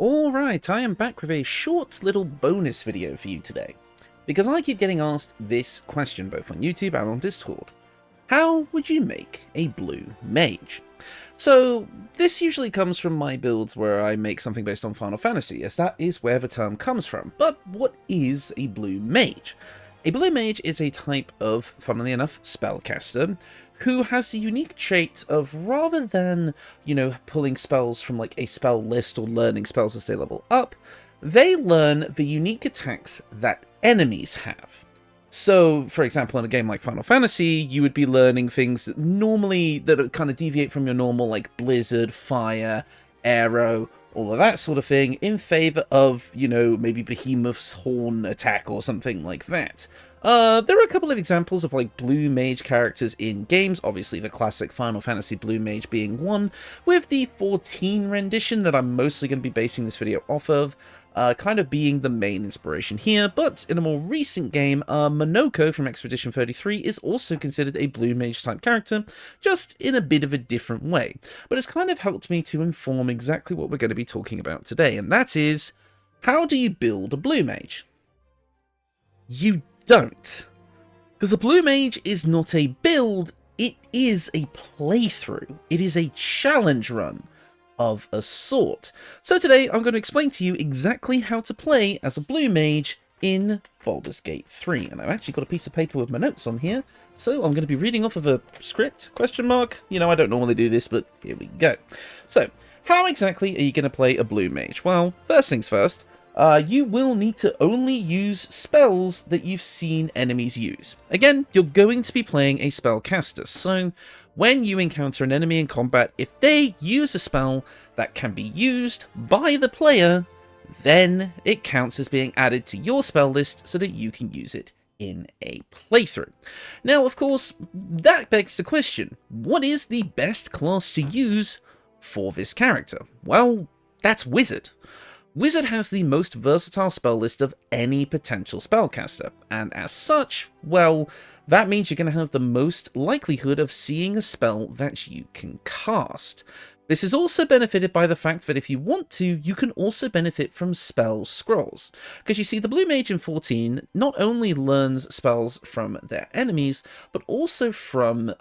Alright, I am back with a short little bonus video for you today, because I keep getting asked this question both on YouTube and on Discord. How would you make a blue mage? So, this usually comes from my builds where I make something based on Final Fantasy, as that is where the term comes from. But what is a blue mage? A blue mage is a type of, funnily enough, spellcaster, who has the unique trait of, rather than, pulling spells from like a spell list or learning spells as they level up, they learn the unique attacks that enemies have. So, for example, in a game like Final Fantasy, you would be learning things that kind of deviate from your normal, like Blizzard, Fire, Arrow, all of that sort of thing, in favor of, maybe Behemoth's Horn attack or something like that. There are a couple of examples of like blue mage characters in games, obviously the classic Final Fantasy blue mage being one, with the 14 rendition that I'm mostly going to be basing this video off of, kind of being the main inspiration here. But in a more recent game, Monoko from Expedition 33 is also considered a blue mage type character, just in a bit of a different way. But it's kind of helped me to inform exactly what we're going to be talking about today, and that is, how do you build a blue mage? You don't. Because a blue mage is not a build, it is a playthrough. It is a challenge run of a sort. So today I'm going to explain to you exactly how to play as a blue mage in Baldur's Gate 3. And I've actually got a piece of paper with my notes on here, so I'm going to be reading off of a script, question mark. I don't normally do this, but here we go. So, how exactly are you going to play a blue mage? Well, first things first, you will need to only use spells that you've seen enemies use. Again, you're going to be playing a spellcaster, so when you encounter an enemy in combat, if they use a spell that can be used by the player, then it counts as being added to your spell list so that you can use it in a playthrough. Now, of course, that begs the question, what is the best class to use for this character? Well, that's Wizard. Wizard has the most versatile spell list of any potential spellcaster, and as such, well, that means you're going to have the most likelihood of seeing a spell that you can cast. This is also benefited by the fact that if you want to, you can also benefit from spell scrolls. Because you see, the Blue Mage in 14 not only learns spells from their enemies, but also from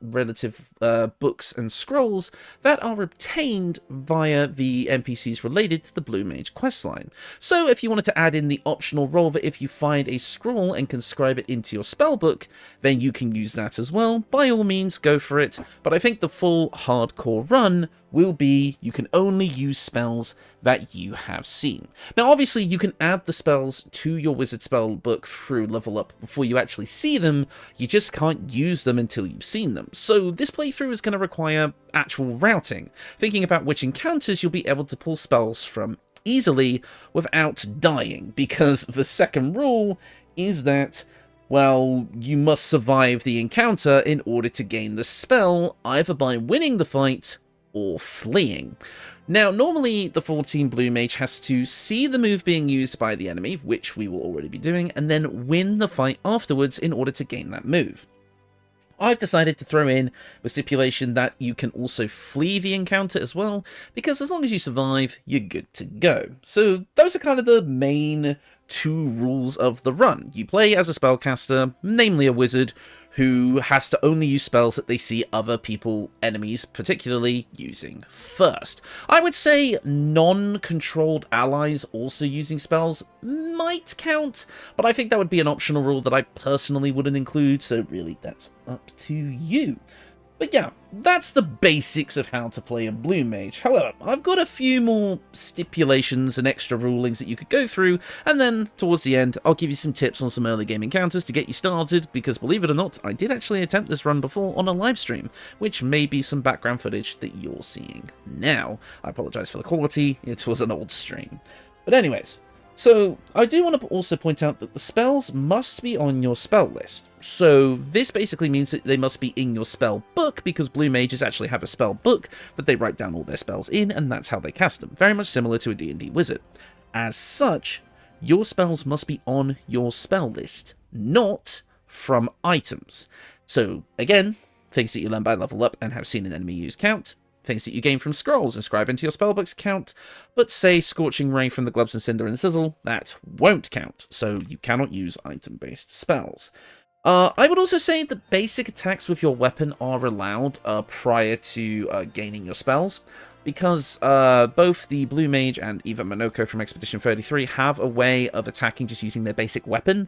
relative books and scrolls that are obtained via the NPCs related to the Blue Mage questline. So if you wanted to add in the optional role that if you find a scroll and can scribe it into your spellbook, then you can use that as well. By all means, go for it. But I think the full hardcore run will be you can only use spells that you have seen. Now, obviously, you can add the spells to your wizard spell book through level up before you actually see them, you just can't use them until you've seen them. So this playthrough is going to require actual routing, thinking about which encounters you'll be able to pull spells from easily without dying, because the second rule is that, well, you must survive the encounter in order to gain the spell, either by winning the fight or fleeing. Now, normally the 14 Blue Mage has to see the move being used by the enemy, which we will already be doing, and then win the fight afterwards in order to gain that move. I've decided to throw in the stipulation that you can also flee the encounter as well, because as long as you survive, you're good to go. So those are kind of the main two rules of the run. You play as a spellcaster, namely a wizard, who has to only use spells that they see other people, enemies particularly, using first. I would say non-controlled allies also using spells might count, but I think that would be an optional rule that I personally wouldn't include, so really that's up to you. But yeah, that's the basics of how to play a blue mage. However, I've got a few more stipulations and extra rulings that you could go through, and then towards the end, I'll give you some tips on some early game encounters to get you started, because believe it or not, I did actually attempt this run before on a live stream, which may be some background footage that you're seeing now. I apologize for the quality, it was an old stream. But anyways, so I do want to also point out that the spells must be on your spell list. So this basically means that they must be in your spell book, because blue mages actually have a spell book that they write down all their spells in, and that's how they cast them. Very much similar to a D&D wizard. As such, your spells must be on your spell list, not from items. So again, things that you learn by level up and have seen an enemy use count. things that you gain from scrolls and scribe into your spellbooks count, but say Scorching Ray from the Gloves and Cinder and Sizzle, that won't count, so you cannot use item-based spells. I would also say that basic attacks with your weapon are allowed prior to gaining your spells, because both the Blue Mage and even Monoko from Expedition 33 have a way of attacking just using their basic weapon.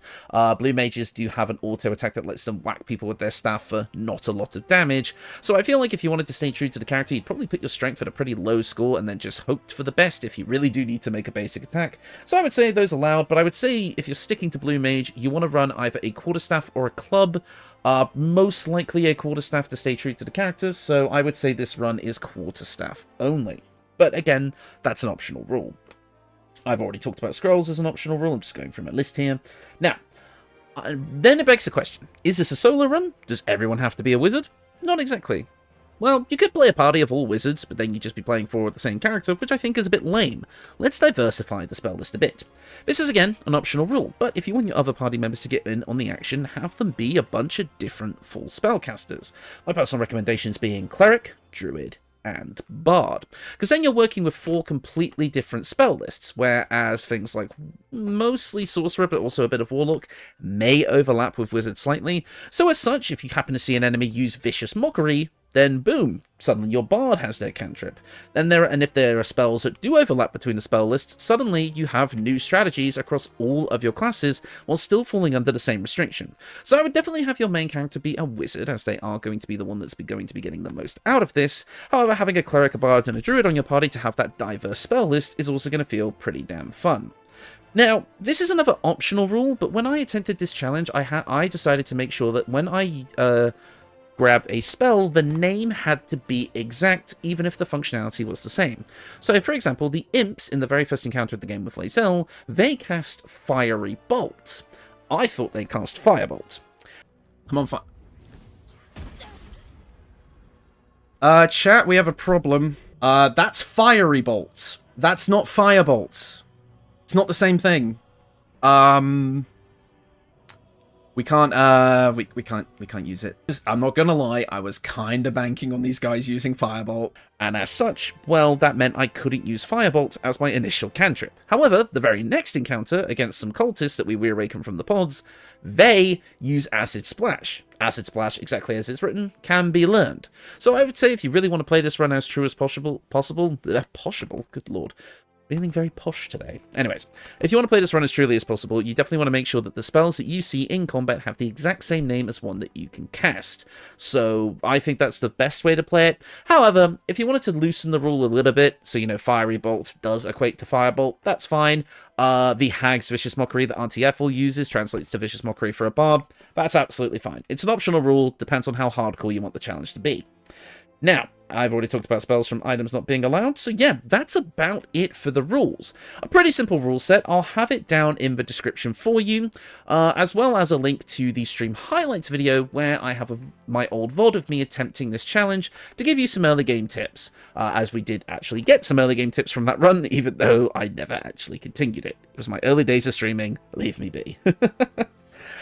Blue Mages do have an auto attack that lets them whack people with their staff for not a lot of damage, so I feel like if you wanted to stay true to the character, you'd probably put your strength at a pretty low score and then just hoped for the best if you really do need to make a basic attack. So I would say those allowed, but I would say if you're sticking to Blue Mage, you want to run either a Quarterstaff or a club. Most likely a Quarterstaff to stay true to the characters, so I would say this run is Quarterstaff only. But again, that's an optional rule. I've already talked about scrolls as an optional rule, I'm just going through my list here. Now, then it begs the question, is this a solo run? Does everyone have to be a wizard? Not exactly. Well, you could play a party of all wizards, but then you'd just be playing four of the same character, which I think is a bit lame. Let's diversify the spell list a bit. This is again an optional rule, but if you want your other party members to get in on the action, have them be a bunch of different full spellcasters. My personal recommendations being Cleric, Druid, and Bard, because then you're working with four completely different spell lists, whereas things like mostly Sorcerer, but also a bit of Warlock, may overlap with Wizard slightly, so as such, if you happen to see an enemy use Vicious Mockery, then boom, suddenly your Bard has their cantrip. And if there are spells that do overlap between the spell lists, suddenly you have new strategies across all of your classes while still falling under the same restriction. So I would definitely have your main character be a wizard, as they are going to be the one that's going to be getting the most out of this. However, having a Cleric, a Bard, and a Druid on your party to have that diverse spell list is also going to feel pretty damn fun. Now, this is another optional rule, but when I attempted this challenge, I decided to make sure that when I grabbed a spell, the name had to be exact, even if the functionality was the same. So, for example, the Imps, in the very first encounter of the game with Lae'zel, they cast Fiery Bolt. I thought they cast Firebolt. Come on, chat, we have a problem. That's Fiery Bolt. That's not Firebolt. It's not the same thing. We can't use it. I'm not gonna lie, I was kinda banking on these guys using Firebolt, and as such, well, that meant I couldn't use Firebolt as my initial cantrip. However, the very next encounter against some cultists that we reawaken from the pods, they use Acid Splash. Acid Splash, exactly as it's written, can be learned. So I would say if you really want to play this run as true as possible, good lord. Feeling very posh today. Anyways, if you want to play this run as truly as possible, you definitely want to make sure that the spells that you see in combat have the exact same name as one that you can cast. So I think that's the best way to play it. However, if you wanted to loosen the rule a little bit, so you know Fiery Bolt does equate to Firebolt, that's fine. The Hag's Vicious Mockery that Auntie Ethel uses translates to Vicious Mockery for a Bard. That's absolutely fine. It's an optional rule, depends on how hardcore you want the challenge to be. Now, I've already talked about spells from items not being allowed, so yeah, that's about it for the rules. A pretty simple rule set. I'll have it down in the description for you, as well as a link to the stream highlights video where I have my old VOD of me attempting this challenge to give you some early game tips, as we did actually get some early game tips from that run, even though I never actually continued it. It was my early days of streaming, leave me be.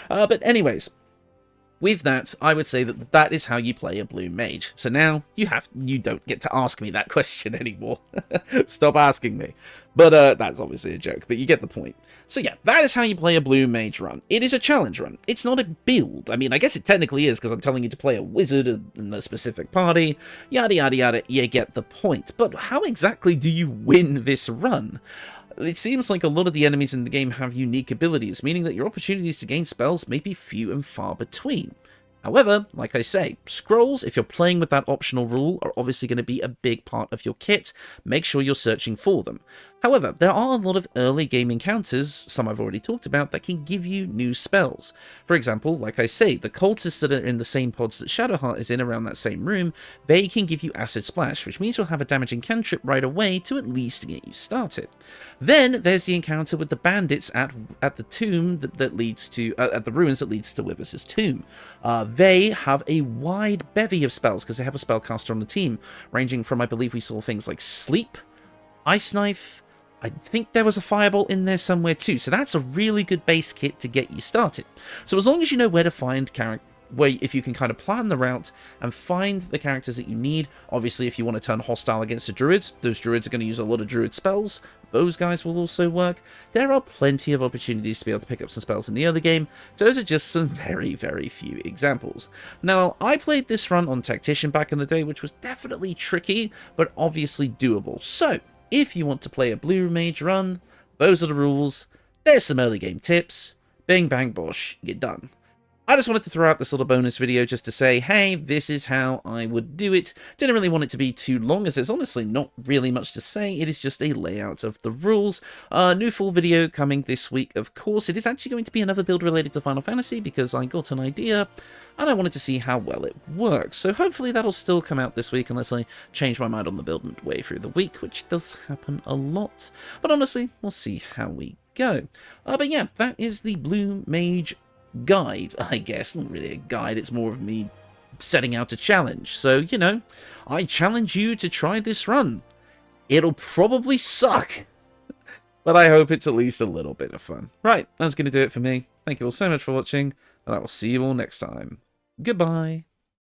But anyways, with that, I would say that that is how you play a Blue Mage. So now you don't get to ask me that question anymore. Stop asking me. But that's obviously a joke, but you get the point. So yeah, that is how you play a Blue Mage run. It is a challenge run. It's not a build. I mean, I guess it technically is because I'm telling you to play a wizard in a specific party. Yada yada yada, you get the point. But how exactly do you win this run? It seems like a lot of the enemies in the game have unique abilities, meaning that your opportunities to gain spells may be few and far between. However, like I say, scrolls, if you're playing with that optional rule, are obviously going to be a big part of your kit. Make sure you're searching for them. However, there are a lot of early game encounters, some I've already talked about, that can give you new spells. For example, like I say, the cultists that are in the same pods that Shadowheart is in around that same room, they can give you Acid Splash, which means you'll have a damaging cantrip right away to at least get you started. Then there's the encounter with the bandits at the tomb that leads to at the ruins that leads to Withers' tomb. They have a wide bevy of spells because they have a spellcaster on the team, ranging from, I believe we saw things like Sleep, Ice Knife, I think there was a Firebolt in there somewhere too, so that's a really good base kit to get you started. So as long as you know where to find where if you can kind of plan the route and find the characters that you need. Obviously, if you want to turn hostile against a druid, those druids are going to use a lot of druid spells. Those guys will also work. There are plenty of opportunities to be able to pick up some spells in the early game. Those are just some very, very few examples. Now, I played this run on Tactician back in the day, which was definitely tricky, but obviously doable. So, if you want to play a Blue Mage run, those are the rules. There's some early game tips. Bing, bang, bosh, you're done. I just wanted to throw out this little bonus video just to say, hey, this is how I would do it. Didn't really want it to be too long, as there's honestly not really much to say. It is just a layout of the rules. New full video coming this week, of course. It is actually going to be another build related to Final Fantasy, because I got an idea, and I wanted to see how well it works. So hopefully that'll still come out this week, unless I change my mind on the build midway through the week, which does happen a lot. But honestly, we'll see how we go. But yeah, that is the Blue Mage guide, I guess. Not really a guide, it's more of me setting out a challenge. So, you know, I challenge you to try this run. It'll probably suck, but I hope it's at least a little bit of fun. Right, that's going to do it for me. Thank you all so much for watching, and I will see you all next time. Goodbye.